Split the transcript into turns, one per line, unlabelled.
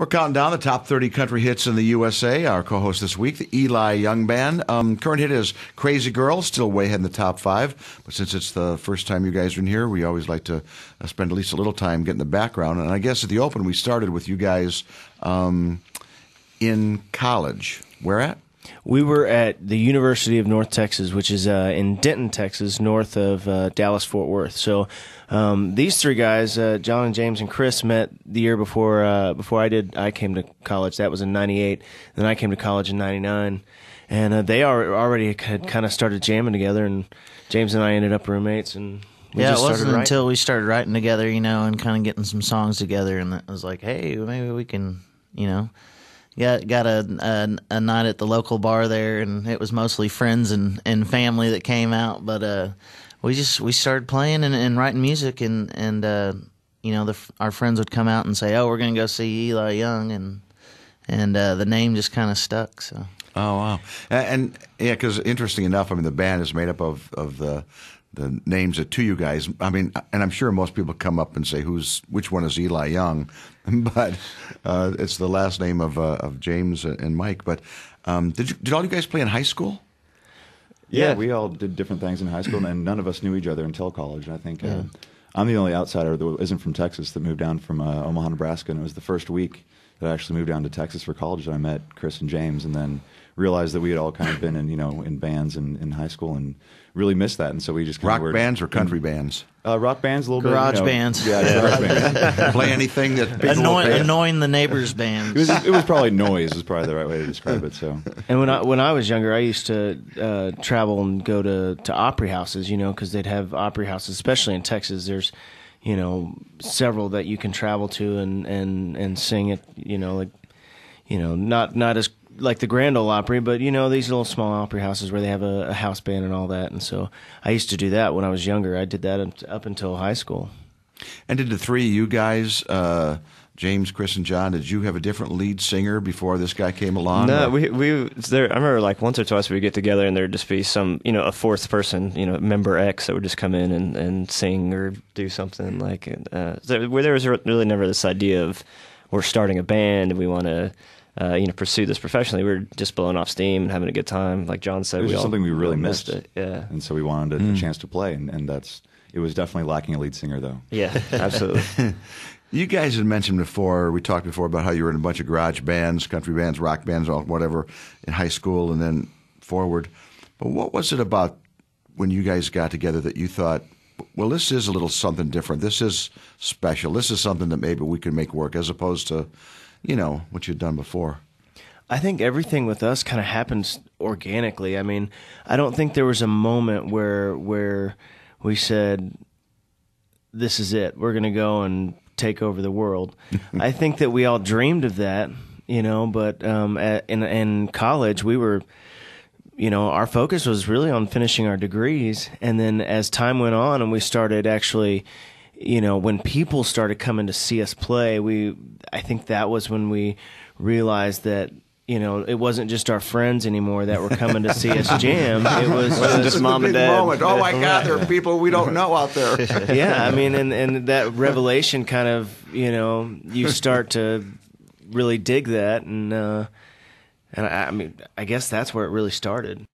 We're counting down the top 30 country hits in the USA. Our co-host this week, the Eli Young Band. Current hit is Crazy Girl, still way ahead in the top 5. But since it's the first time you guys are in here, we always like to spend at least a little time getting the background. And I guess at the open, we started with you guys in college. Where at?
We were at the University of North Texas, which is in Denton, Texas, north of Dallas-Fort Worth. So these three guys, John and James and Chris, met the year before I came to college. That was in '98. Then I came to college in '99, and they already had kind of started jamming together. And James and I ended up roommates, and we just
it wasn't
started
until we started writing together, and kind of getting some songs together, and it was like, hey, maybe we can, Got a night at the local bar there, and it was mostly friends and family that came out. But we started playing and writing music, and our friends would come out and say, "Oh, we're going to go see Eli Young," and the name just kind of stuck. So.
Oh wow, and yeah, because interesting enough, I mean, the band is made up of the names of two you guys. I mean, and I'm sure most people come up and say which one is Eli Young, but it's the last name of James and Mike. But did all you guys play in high school?
Yeah, we all did different things in high school, and none of us knew each other until college. And I think I'm the only outsider that isn't from Texas that moved down from Omaha, Nebraska, and it was the first week that I actually moved down to Texas for college that I met Chris and James, and then realized that we had all kind of been in bands in high school and really missed that, and so we just kind
rock bands or country bands.
Rock bands, a little
garage
bit.
Bands.
Yeah, garage bands.
Play anything that people
annoying the neighbors' bands.
It was probably noise. Is probably the right way to describe it. So.
And when I was younger, I used to travel and go to opry houses, because they'd have opry houses, especially in Texas. There's several that you can travel to and sing at, not as like the Grand Ole Opry, but these little small opry houses where they have a house band and all that. And so I used to do that when I was younger. I did that up until high school.
And did the three of you guys, James, Chris, and John, did you have a different lead singer before this guy came along?
No, I remember like once or twice we'd get together and there'd just be some, a fourth person, member X that would just come in and sing or do something like. There was really never this idea of we're starting a band and we want to. Pursue this professionally. We were just blowing off steam and having a good time. Like John said,
it was something we really missed.
It. Yeah,
and so we wanted a chance to play, and it was definitely lacking a lead singer, though.
Yeah, absolutely.
You guys had mentioned before. We talked before about how you were in a bunch of garage bands, country bands, rock bands, whatever, in high school, and then forward. But what was it about when you guys got together that you thought, well, this is a little something different. This is special. This is something that maybe we can make work, as opposed to what you'd done before?
I think everything with us kind of happens organically. I mean, I don't think there was a moment where we said, this is it. We're going to go and take over the world. I think that we all dreamed of that, but in college we were, our focus was really on finishing our degrees. And then as time went on and we started actually when people started coming to see us play, I think that was when we realized that, it wasn't just our friends anymore that were coming to see us jam. It was
just mom and dad.
Moment. Oh my God, there are people we don't know out there.
Yeah, I mean, and that revelation kind of, you start to really dig that, and I mean, I guess that's where it really started.